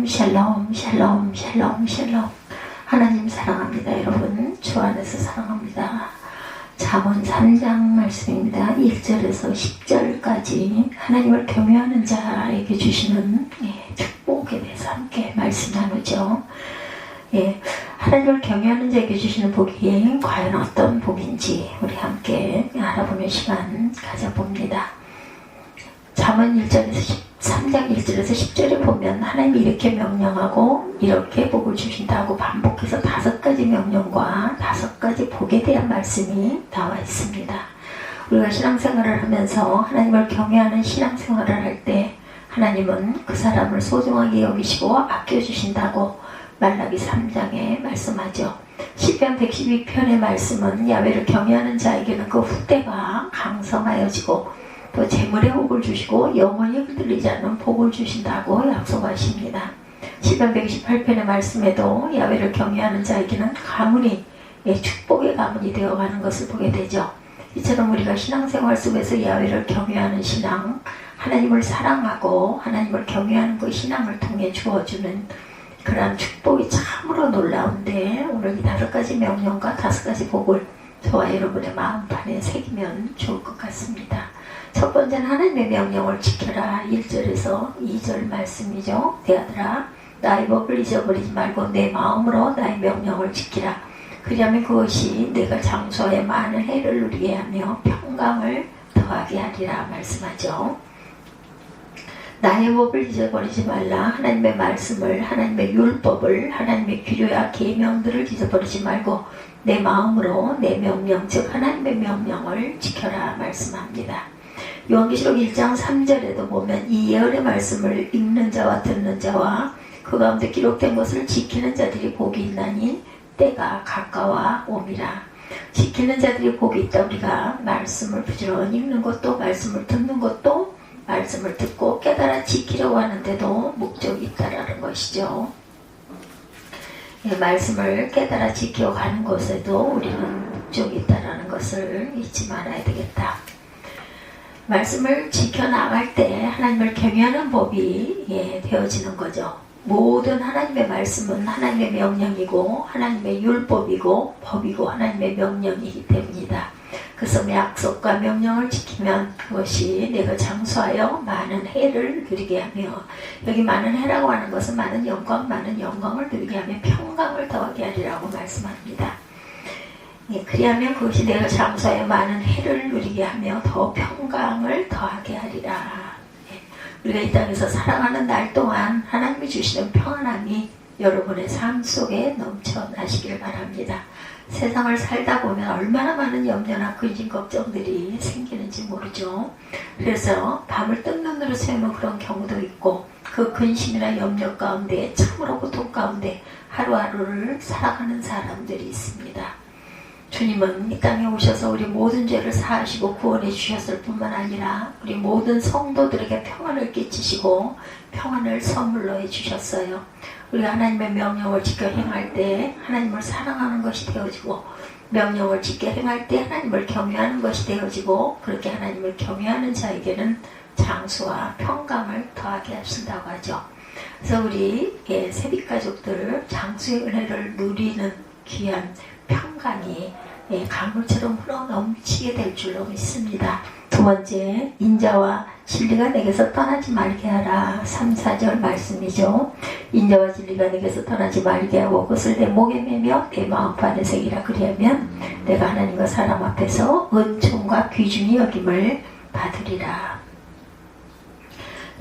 샬롬 샬롬 샬롬 샬롬. 하나님 사랑합니다. 여러분 주 안에서 사랑합니다. 잠언 3장 말씀입니다. 1절에서 10절까지 하나님을 경외하는 자에게 주시는 축복에 대해서 함께 말씀 나누죠. 하나님을 경외하는 자에게 주시는 복이 과연 어떤 복인지 우리 함께 알아보는 시간 가져봅니다. 잠언 3장 1절에서 10절에 보면 하나님이 이렇게 명령하고 이렇게 복을 주신다고 반복해서 5가지 명령과 5가지 복에 대한 말씀이 나와 있습니다. 우리가 신앙생활을 하면서 하나님을 경외하는 신앙생활을 할 때 하나님은 그 사람을 소중하게 여기시고 아껴주신다고 말라기 3장에 말씀하죠. 시편 112편의 말씀은 야훼를 경외하는 자에게는 그 후대가 강성하여지고 또 재물의 복을 주시고 영원히 흔들리지 않는 복을 주신다고 약속하십니다. 시편 128편의 말씀에도 야훼를 경외하는 자에게는 가문이 축복의 가문이 되어가는 것을 보게 되죠. 이처럼 우리가 신앙생활 속에서 야훼를 경외하는 신앙, 하나님을 사랑하고 하나님을 경외하는 그 신앙을 통해 주어주는 그러한 축복이 참으로 놀라운데 오늘 이 5가지 명령과 5가지 복을 저와 여러분의 마음판에 새기면 좋을 것 같습니다. 첫 번째는 하나님의 명령을 지켜라. 1절에서 2절 말씀이죠. 내 아들아 나의 법을 잊어버리지 말고 내 마음으로 나의 명령을 지키라. 그리하면 그것이 내가 장수하여 많은 해를 누리게 하며 평강을 더하게 하리라 말씀하죠. 나의 법을 잊어버리지 말라. 하나님의 말씀을, 하나님의 율법을, 하나님의 규례와 계명들을 잊어버리지 말고 내 마음으로 내 명령, 즉 하나님의 명령을 지켜라 말씀합니다. 요한계시록 1장 3절에도 보면 이 예언의 말씀을 읽는 자와 듣는 자와 그 가운데 기록된 것을 지키는 자들이 복이 있나니 때가 가까워 옴이라. 지키는 자들이 복이 있다. 우리가 말씀을 부지런히 읽는 것도 말씀을 듣는 것도 말씀을 듣고 깨달아 지키려고 하는데도 목적이 있다라는 것이죠. 말씀을 깨달아 지켜가는 것에도 우리는 목적이 있다라는 것을 잊지 말아야 되겠다. 말씀을 지켜나갈 때 하나님을 경외하는 법이 되어지는 거죠. 모든 하나님의 말씀은 하나님의 명령이고 하나님의 율법이고 법이고 하나님의 명령이기 때문이다. 그래서 약속과 명령을 지키면 그것이 내가 장수하여 많은 해를 누리게 하며, 여기 많은 해라고 하는 것은 많은 영광을 누리게 하며 평강을 더하게 하리라고 말씀합니다. 그리하면 그것이 내가 장수하여 많은 해를 누리게 하며 더 평강을 더하게 하리라. 우리가 이 땅에서 살아가는 날 동안 하나님이 주시는 평안함이 여러분의 삶 속에 넘쳐나시길 바랍니다. 세상을 살다 보면 얼마나 많은 염려나 근심 걱정들이 생기는지 모르죠. 그래서 밤을 뜬 눈으로 새우는 그런 경우도 있고 그 근심이나 염려 가운데 참으로 고통 가운데 하루하루를 살아가는 사람들이 있습니다. 주님은 이 땅에 오셔서 우리 모든 죄를 사하시고 구원해 주셨을 뿐만 아니라 우리 모든 성도들에게 평안을 끼치시고 평안을 선물로 해주셨어요. 우리가 하나님의 명령을 지켜 행할 때 하나님을 사랑하는 것이 되어지고, 명령을 지켜 행할 때 하나님을 경외하는 것이 되어지고, 그렇게 하나님을 경외하는 자에게는 장수와 평강을 더하게 하신다고 하죠. 그래서 우리 세빛가족들 장수의 은혜를 누리는 귀한 평강이 강물처럼 흘러넘치게 될 줄로 믿습니다. 두 번째, 인자와 진리가 내게서 떠나지 말게 하라. 3, 4절 말씀이죠. 인자와 진리가 내게서 떠나지 말게 하고 그것을 내 목에 매며 내 마음판에 새기라. 그리하면 내가 하나님과 사람 앞에서 은총과 귀중히 여김을 받으리라.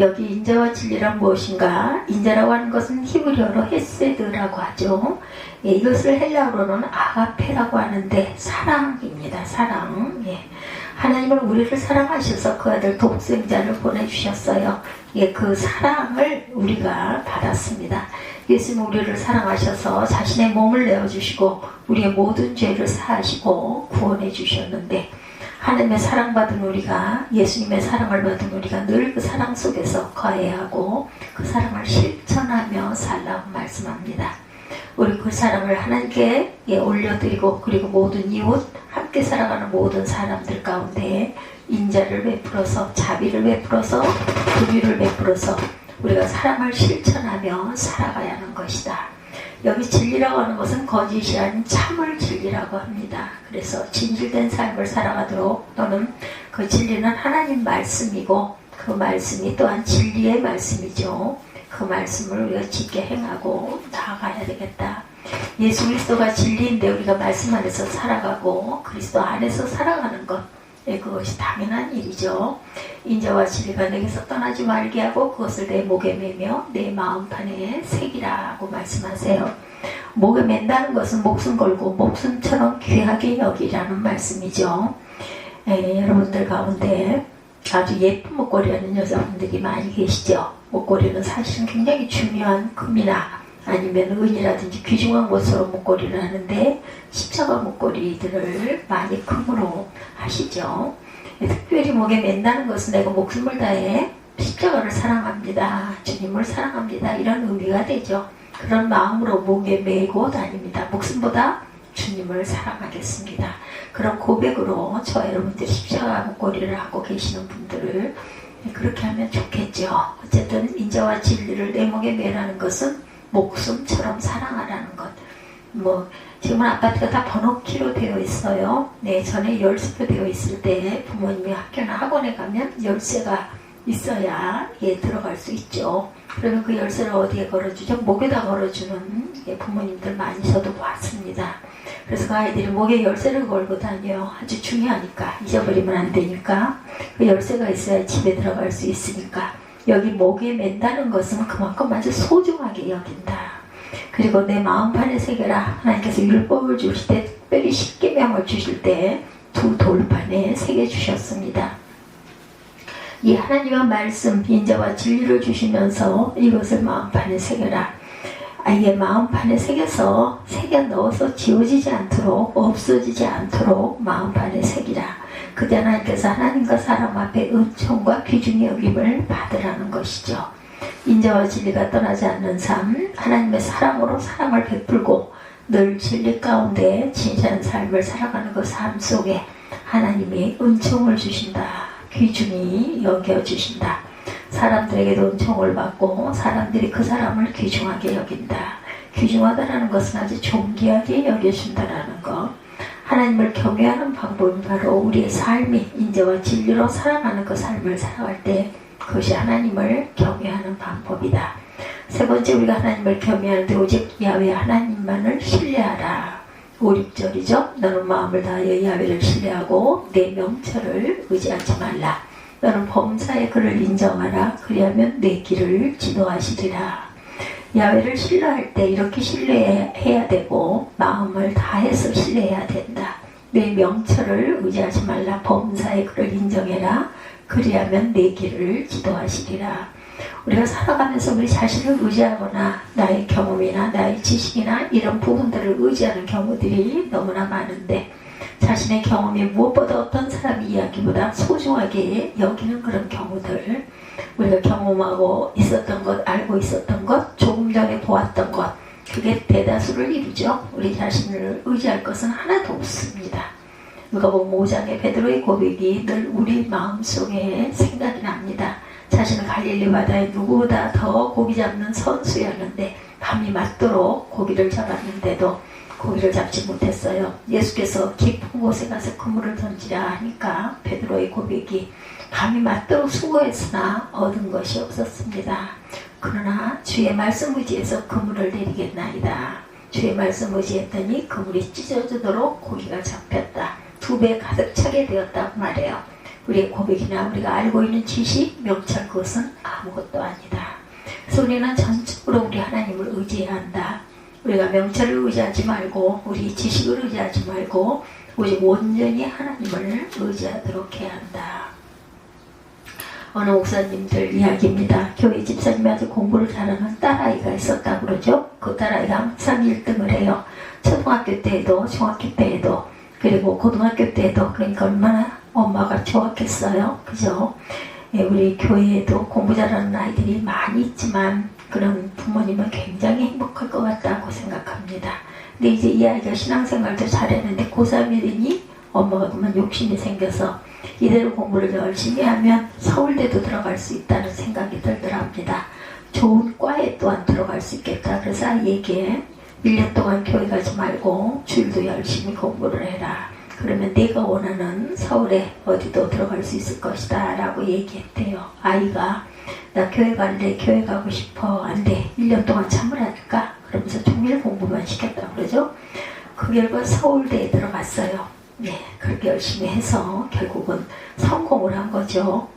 여기 인자와 진리란 무엇인가? 인자라고 하는 것은 히브리어로 헤세드라고 하죠. 이것을 헬라어로는 아가페라고 하는데 사랑입니다. 사랑. 하나님을 우리를 사랑하셔서 그 아들 독생자를 보내주셨어요. 그 사랑을 우리가 받았습니다. 예수님 우리를 사랑하셔서 자신의 몸을 내어주시고 우리의 모든 죄를 사하시고 구원해 주셨는데, 하나님의 사랑받은 우리가, 예수님의 사랑을 받은 우리가 늘 그 사랑 속에서 거해야 하고 그 사랑을 실천하며 살라고 말씀합니다. 우리 그 사랑을 하나님께 올려드리고, 그리고 모든 이웃, 함께 살아가는 모든 사람들 가운데 인자를 베풀어서, 자비를 베풀어서, 긍휼을 베풀어서 우리가 사랑을 실천하며 살아가야 하는 것이다. 여기 진리라고 하는 것은 거짓이 아닌 참을 진리라고 합니다. 그래서 진실된 삶을 살아가도록, 또는 그 진리는 하나님 말씀이고 그 말씀이 또한 진리의 말씀이죠. 그 말씀을 우리가 지켜 행하고 나아가야 되겠다. 예수 그리스도가 진리인데 우리가 말씀 안에서 살아가고 그리스도 안에서 살아가는 것, 그것이 당연한 일이죠. 인자와 진리가 내게서 떠나지 말게 하고 그것을 내 목에 매며 내 마음판에 새기라고 말씀하세요. 목에 맨다는 것은 목숨 걸고 목숨처럼 귀하게 여기라는 말씀이죠. 여러분들 가운데 아주 예쁜 목걸이 하는 여자분들이 많이 계시죠. 목걸이는 사실은 굉장히 중요한 금이나 아니면 은이라든지 귀중한 것으로 목걸이를 하는데, 십자가 목걸이들을 많이 금으로 하시죠. 특별히 목에 맨다는 것은 내가 목숨을 다해 십자가를 사랑합니다, 주님을 사랑합니다, 이런 의미가 되죠. 그런 마음으로 목에 메고 다닙니다. 목숨보다 주님을 사랑하겠습니다. 그런 고백으로 저 여러분들이 십자가 목걸이를 하고 계시는 분들을 그렇게 하면 좋겠죠. 어쨌든 인자와 진리를 내 목에 매라는 것은 목숨처럼 사랑하라는 것. 지금은 아파트가 다 번호키로 되어 있어요. 전에 열쇠로 되어 있을 때 부모님이 학교나 학원에 가면 열쇠가 있어야 들어갈 수 있죠. 그러면 그 열쇠를 어디에 걸어주죠? 목에다 걸어주는 부모님들 많이 저도 봤습니다. 그래서 그 아이들이 목에 열쇠를 걸고 다녀요. 아주 중요하니까, 잊어버리면 안 되니까. 그 열쇠가 있어야 집에 들어갈 수 있으니까. 여기 목에 맨다는 것은 그만큼 아주 소중하게 여긴다. 그리고 내 마음판에 새겨라. 하나님께서 율법을 주실 때, 특별히 십계명을 주실 때 두 돌판에 새겨주셨습니다. 이 하나님의 말씀, 인자와 진리를 주시면서 이것을 마음판에 새겨라. 이게 마음판에 새겨서 새겨 넣어서 지워지지 않도록, 없어지지 않도록 마음판에 새기라. 그때 하나님께서 하나님과 사람 앞에 은총과 귀중히 여김을 받으라는 것이죠. 인자와 진리가 떠나지 않는 삶, 하나님의 사랑으로 사랑을 베풀고 늘 진리 가운데 진실한 삶을 살아가는 그 삶 속에 하나님이 은총을 주신다, 귀중히 여겨주신다. 사람들에게도 은총을 받고 사람들이 그 사람을 귀중하게 여긴다. 귀중하다라는 것은 아주 존귀하게 여겨준다라는 것. 하나님을 경외하는 방법은 바로 우리의 삶이 인자와 진리로 살아가는 그 삶을 살아갈 때 그것이 하나님을 경외하는 방법이다. 세 번째, 우리가 하나님을 경외하는데 오직 야훼 하나님만을 신뢰하라. 5, 6절이죠. 너는 마음을 다하여 야훼를 신뢰하고 내 명철을 의지하지 말라. 너는 범사에 그를 인정하라. 그리하면 내 길을 지도하시리라. 야훼를 신뢰할 때 이렇게 신뢰해야 되고 마음을 다해서 신뢰해야 된다. 내 명철을 의지하지 말라. 범사에 그를 인정해라. 그리하면 내 길을 지도하시리라. 우리가 살아가면서 우리 자신을 의지하거나 나의 경험이나 나의 지식이나 이런 부분들을 의지하는 경우들이 너무나 많은데, 자신의 경험이 무엇보다 어떤 사람의 이야기보다 소중하게 여기는 그런 경우들, 우리가 경험하고 있었던 것, 알고 있었던 것, 조금 전에 보았던 것, 그게 대다수를 이루죠. 우리 자신을 의지할 것은 하나도 없습니다. 누가복음 5장의 베드로의 고백이 늘 우리 마음속에 생각이 납니다. 자신은 갈릴리 바다에 누구보다 더 고기 잡는 선수였는데 밤이 맞도록 고기를 잡았는데도 고기를 잡지 못했어요. 예수께서 깊은 곳에 가서 그물을 던지라 하니까 베드로의 고백이 밤이 맞도록 수고했으나 얻은 것이 없었습니다. 그러나 주의 말씀 의지해서 그물을 내리겠나이다. 주의 말씀 의지했더니 그물이 찢어지도록 고기가 잡혔다. 2배 가득 차게 되었다고 말해요. 우리의 고백이나 우리가 알고 있는 지식, 명철, 그것은 아무것도 아니다. 그래서 우리는 전적으로 우리 하나님을 의지해야 한다. 우리가 명철을 의지하지 말고 우리 지식을 의지하지 말고 오직 온전히 하나님을 의지하도록 해야 한다. 어느 목사님들 이야기입니다. 교회 집사님이 아주 공부를 잘하는 딸아이가 있었다고 그러죠. 그 딸아이가 항상 1등을 해요. 초등학교 때에도 중학교 때에도 그리고 고등학교 때에도. 그러니까 얼마나 엄마가 좋았겠어요. 그죠? 우리 교회에도 공부 잘하는 아이들이 많이 있지만 그런 부모님은 굉장히 행복할 것 같다고 생각합니다. 근데 이제 이 아이가 신앙생활도 잘했는데 고3이 되니 엄마가 그만 욕심이 생겨서 이대로 공부를 열심히 하면 서울대도 들어갈 수 있다는 생각이 들더랍니다. 좋은 과에 또한 들어갈 수 있겠다. 그래서 아이에게 1년 동안 교회 가지 말고 주일도 열심히 공부를 해라. 그러면 내가 원하는 서울에 어디도 들어갈 수 있을 것이다 라고 얘기했대요. 아이가 나 교회 갈래, 교회 가고 싶어, 안 돼, 1년 동안 참으라니까 그러면서 종일 공부만 시켰다고 그러죠. 그 결과 서울대에 들어갔어요. 네, 그렇게 열심히 해서 결국은 성공을 한 거죠.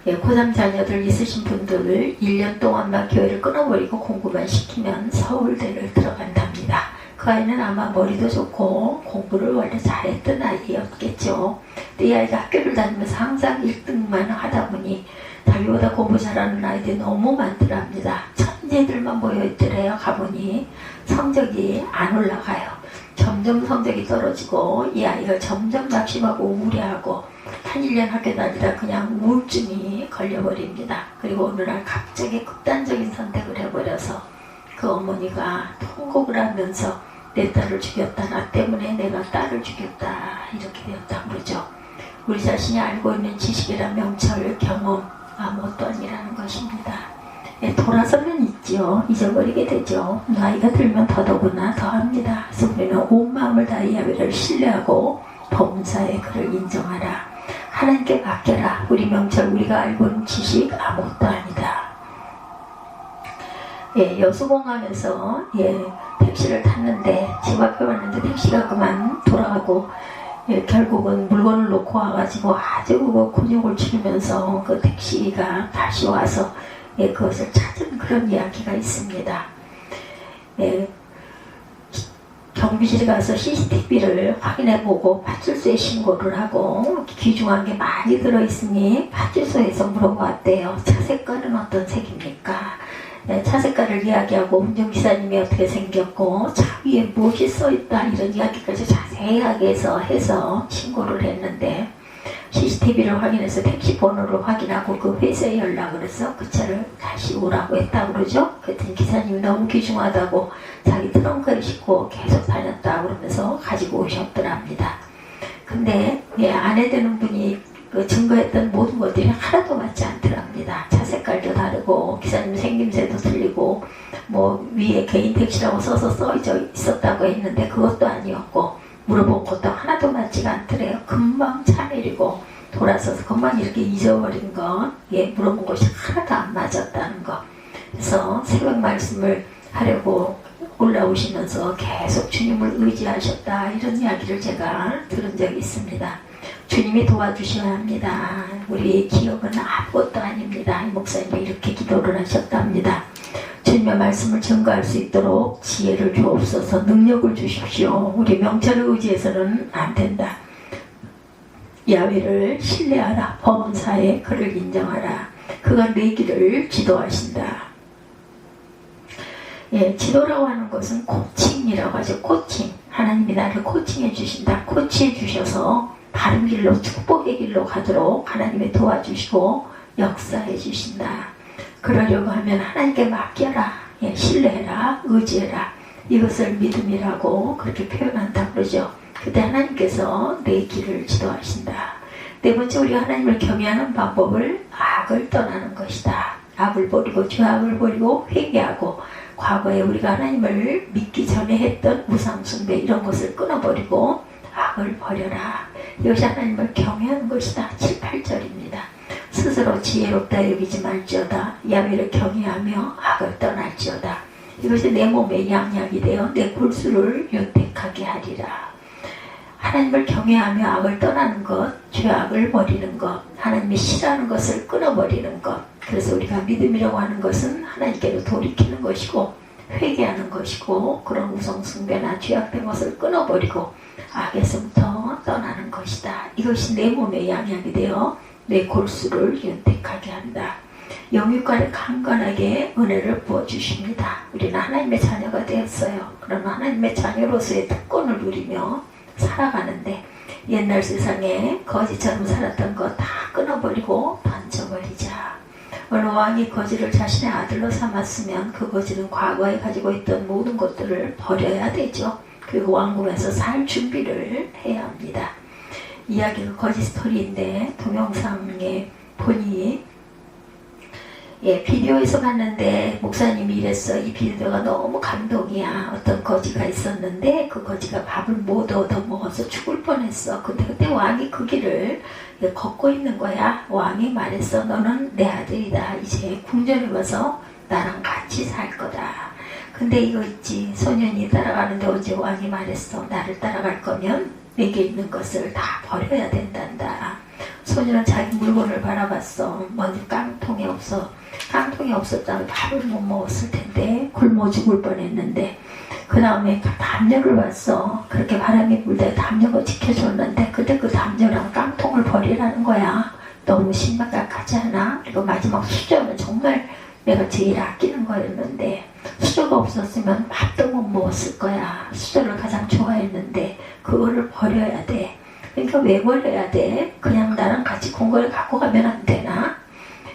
예, 고3 자녀들 있으신 분들 1년 동안만 교회를 끊어버리고 공부만 시키면 서울대를 들어간답니다. 그 아이는 아마 머리도 좋고 공부를 원래 잘했던 아이였겠죠. 근데 이 아이가 학교를 다니면서 항상 1등만 하다 보니 자기보다 공부 잘하는 아이들이 너무 많더랍니다. 천재들만 모여있더래요. 가보니 성적이 안 올라가요. 점점 성적이 떨어지고 이 아이가 점점 낙심하고 우울해하고 한 1년 학교 다니다 그냥 우울증이 걸려버립니다. 그리고 어느 날 갑자기 극단적인 선택을 해버려서 그 어머니가 통곡을 하면서 내 딸을 죽였다, 나 때문에 내가 딸을 죽였다, 이렇게 되었다고 그러죠. 우리 자신이 알고 있는 지식이나 명철, 경험 아무것도 아니라는 것입니다. 예, 돌아서면 있죠. 잊어버리게 되죠. 나이가 들면 더더구나 더합니다. 그래서 우리는 온 마음을 다해 야훼를 신뢰하고 범사의 그를 인정하라. 하나님께 맡겨라. 우리 명철, 우리가 알고 있는 지식 아무것도 아니다. 예, 여수공항에서 택시를 탔는데 집 앞에 왔는데 택시가 그만 돌아가고 결국은 물건을 놓고 와가지고 아주 곤욕을 치르면서 그 택시가 다시 와서 그것을 찾은 그런 이야기가 있습니다. 경비실에 가서 CCTV를 확인해보고 파출소에 신고를 하고 귀중한 게 많이 들어있으니 파출소에서 물어봤대요. 차 색깔은 어떤 색입니까? 차 색깔을 이야기하고 운전기사님이 어떻게 생겼고 차 위에 무엇이 써있다 이런 이야기까지 자세하게 해서 신고를 했는데 CCTV를 확인해서 택시 번호를 확인하고 그 회사에 연락을 해서 그 차를 다시 오라고 했다고 그러죠. 그랬더니 기사님이 너무 귀중하다고 자기 트렁크에 싣고 계속 다녔다 그러면서 가지고 오셨더랍니다. 근데 아내 되는 분이 그 증거했던 모든 것들이 하나도 맞지 않더랍니다. 차 색깔도 다르고 기사님 생김새도 틀리고 뭐 위에 개인 택시라고 써져 있었다고 했는데 그것도 아니었고 물어본 것도 하나도 맞지가 않더래요. 금방 차 내리고 돌아서서 금방 이렇게 잊어버린 거, 물어본 것이 하나도 안 맞았다는 거. 그래서 새벽 말씀을 하려고 올라오시면서 계속 주님을 의지하셨다 이런 이야기를 제가 들은 적이 있습니다. 주님이 도와주셔야 합니다. 우리의 기억은 아무것도 아닙니다. 목사님이 이렇게 기도를 하셨답니다. 주님의 말씀을 증거할 수 있도록 지혜를 주옵소서. 능력을 주십시오. 우리 명철을 의지해서는 안 된다. 야훼를 신뢰하라. 범사에 그를 인정하라. 그가 내 길을 지도하신다. 지도라고 하는 것은 코칭이라고 하죠. 코칭. 하나님이 나를 코칭해 주신다. 코치해 주셔서 바른 길로, 축복의 길로 가도록 하나님이 도와주시고 역사해 주신다. 그러려고 하면 하나님께 맡겨라. 신뢰해라. 의지해라. 이것을 믿음이라고 그렇게 표현한다고 그러죠. 그때 하나님께서 내 길을 지도하신다. 네 번째, 우리가 하나님을 경외하는 방법을 악을 떠나는 것이다. 악을 버리고 죄악을 버리고 회개하고 과거에 우리가 하나님을 믿기 전에 했던 우상숭배 이런 것을 끊어버리고 악을 버려라. 이것이 하나님을 경외하는 것이다. 7, 8절입니다. 스스로 지혜롭다 여기지 말지어다. 야훼를 경외하며 악을 떠날지어다. 이것이 내 몸의 양약이 되어 내 골수를 윤택하게 하리라. 하나님을 경외하며 악을 떠나는 것, 죄악을 버리는 것, 하나님이 싫어하는 것을 끊어버리는 것. 그래서 우리가 믿음이라고 하는 것은 하나님께로 돌이키는 것이고 회개하는 것이고 그런 우상숭배나 죄악된 것을 끊어버리고 악에서부터 떠나는 것이다. 이것이 내 몸의 양약이 되어 내 골수를 윤택하게 한다. 영육간에 강건하게 은혜를 부어주십니다. 우리는 하나님의 자녀가 되었어요. 그러나 하나님의 자녀로서의 특권을 누리며 살아가는데 옛날 세상에 거지처럼 살았던 것 다 끊어버리고 던져버리자. 어느 왕이 거지를 자신의 아들로 삼았으면 그 거지는 과거에 가지고 있던 모든 것들을 버려야 되죠. 그리고 왕궁에서 살 준비를 해야 합니다. 이야기가 거지 스토리인데 동영상에 보니 예, 비디오에서 봤는데 목사님이 이랬어. 이 비디오가 너무 감동이야. 어떤 거지가 있었는데 그 거지가 밥을 못 얻어 먹어서 죽을 뻔했어. 근데 그때 왕이 그 길을 걷고 있는 거야. 왕이 말했어. 너는 내 아들이다. 이제 궁전에 가서 나랑 같이 살 거다. 근데 이거 있지. 소년이 따라가는데 어제 왕이 말했어. 나를 따라갈 거면 내게 있는 것을 다 버려야 된단다. 소년은 자기 물건을 바라봤어. 먼저 깡통이 없어. 깡통이 없었다면 밥을 못 먹었을 텐데 굶어 죽을 뻔했는데 그 다음에 담요를 봤어. 그렇게 바람이 불 때 담요가 지켜줬는데 그때 그 담요랑 깡통을 버리라는 거야. 너무 심각하지 않아? 그리고 마지막 수저는 정말 내가 제일 아끼는 거였는데 수저가 없었으면 밥도 못 먹었을 거야. 수저를 가장 좋아했는데 그거를 버려야 돼. 그러니까 왜 버려야 돼? 그냥 나랑 같이 공간을 갖고 가면 안 되나?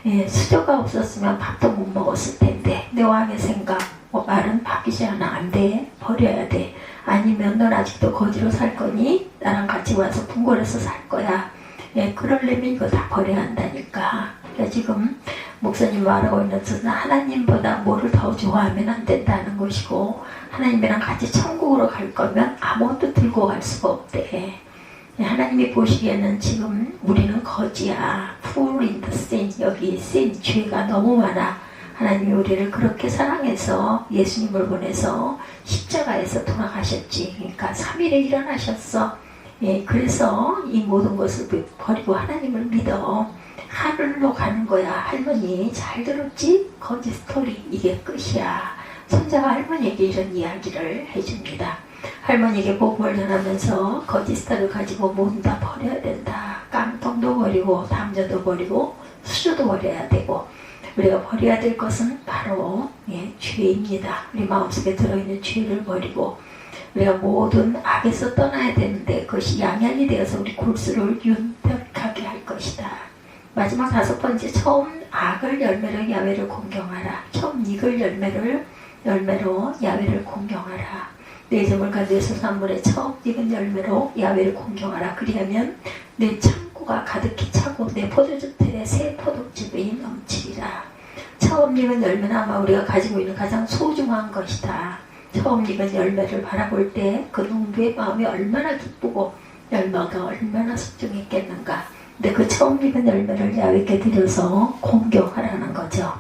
예, 수저가 없었으면 밥도 못 먹었을 텐데 내 왕의 생각, 말은 밥이지 않아. 안 돼. 버려야 돼. 아니면 넌 아직도 거지로 살 거니? 나랑 같이 와서 궁궐에서 살 거야. 예, 그러려면 이거 다 버려야 한다니까. 그러니까 지금 목사님 말하고 있는 것은 하나님보다 뭐를 더 좋아하면 안 된다는 것이고 하나님이랑 같이 천국으로 갈 거면 아무것도 들고 갈 수가 없대. 하나님이 보시기에는 지금 우리는 거지야. Poor in the sin. 여기 sin, 죄가 너무 많아. 하나님이 우리를 그렇게 사랑해서 예수님을 보내서 십자가에서 돌아가셨지. 그러니까 3일에 일어나셨어. 예, 그래서 이 모든 것을 버리고 하나님을 믿어. 하늘로 가는 거야. 할머니 잘 들었지? 거지 스토리. 이게 끝이야. 손자가 할머니에게 이런 이야기를 해줍니다. 할머니에게 복음을 전하면서 거짓 스타를 가지고 모두 다 버려야 된다. 깡통도 버리고 담요도 버리고 수저도 버려야 되고 우리가 버려야 될 것은 바로 죄입니다. 우리 마음속에 들어있는 죄를 버리고 우리가 모든 악에서 떠나야 되는데 그것이 양양이 되어서 우리 골수를 윤택하게 할 것이다. 마지막 5번째, 처음 악을 열매로 야훼를 공경하라. 처음 익을 열매로 야훼를 공경하라. 내 재물과 내 소산물의 처음 익은 열매로 야훼를 공경하라. 그리하면 내 창고가 가득히 차고 내 포도주틀에 새 포도즙이 넘치리라. 처음 익은 열매는 아마 우리가 가지고 있는 가장 소중한 것이다. 처음 익은 열매를 바라볼 때 그 농부의 마음이 얼마나 기쁘고 열매가 얼마나 소중했겠는가. 근데 그 처음 익은 열매를 야훼께 드려서 공경하라는 거죠.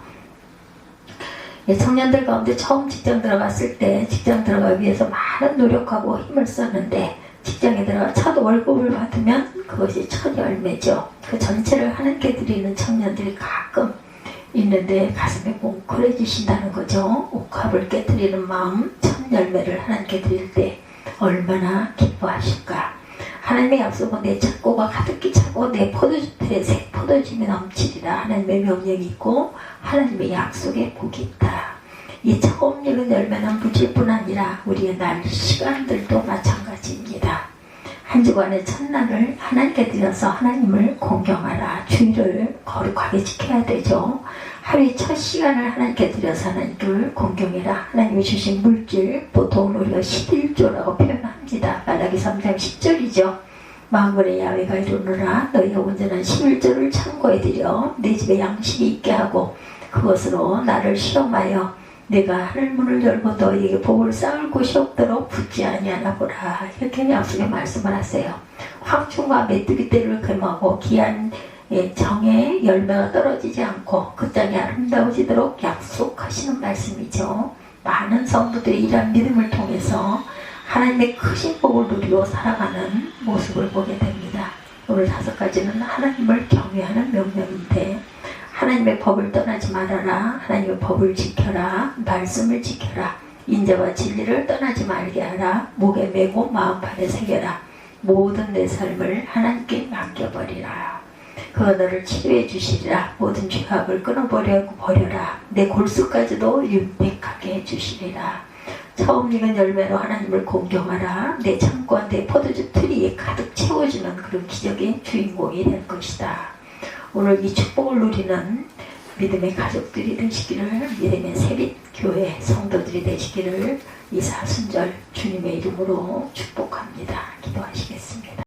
청년들 가운데 처음 직장 들어갔을 때 직장 들어가기 위해서 많은 노력하고 힘을 썼는데 직장에 들어가 첫 월급을 받으면 그것이 첫 열매죠. 그 전체를 하나님께 드리는 청년들이 가끔 있는데 가슴에 뭉클해지신다는 거죠. 옥합을 깨뜨리는 마음, 첫 열매를 하나님께 드릴 때 얼마나 기뻐하실까. 하나님의 약속은 내 창고가 가득히 차고 내 포도주틀에 새 포도즙이 넘치리라. 하나님의 명령이 있고 하나님의 약속에 복이 있다. 이 처음 익은 열매는 물질뿐 아니라 우리의 날 시간들도 마찬가지입니다. 한 주간의 첫날을 하나님께 드려서 하나님을 공경하라. 주일을 거룩하게 지켜야 되죠. 하루의 첫 시간을 하나님께 드려서 하나님을 공경해라. 하나님이 주신 물질, 보통 우리가 11조라고 표현합니다. 말라기 3장 10절이죠. 만군의 야훼가 이루노라. 너희가 온전한 11조를 창고에 들여 내 집에 양식이 있게 하고 그것으로 나를 시험하여 내가 하늘문을 열고 너희에게 복을 쌓을 곳이 없도록 붙지 아니하나 보라. 이렇게 약속의 말씀을 하세요. 황충과 메뚜기 떼를 금하고 귀한 정의 열매가 떨어지지 않고 그 땅이 아름다워지도록 약속하시는 말씀이죠. 많은 성도들이 이런 믿음을 통해서 하나님의 크신 복을 누리고 살아가는 모습을 보게 됩니다. 오늘 5가지는 하나님을 경외하는 명령인데 하나님의 법을 떠나지 말아라. 하나님의 법을 지켜라. 말씀을 지켜라. 인자와 진리를 떠나지 말게 하라. 목에 메고 마음판에 새겨라. 모든 내 삶을 하나님께 맡겨버리라. 그가 너를 치료해 주시리라. 모든 죄악을 끊어버려라. 내 골수까지도 윤택하게 해주시리라. 처음 익은 열매로 하나님을 공경하라. 내 창고와 내 포도주 트리에 가득 채워주는 그런 기적의 주인공이 될 것이다. 오늘 이 축복을 누리는 믿음의 가족들이 되시기를, 믿음의 세빛교회 성도들이 되시기를 이 사순절 주님의 이름으로 축복합니다. 기도하시겠습니다.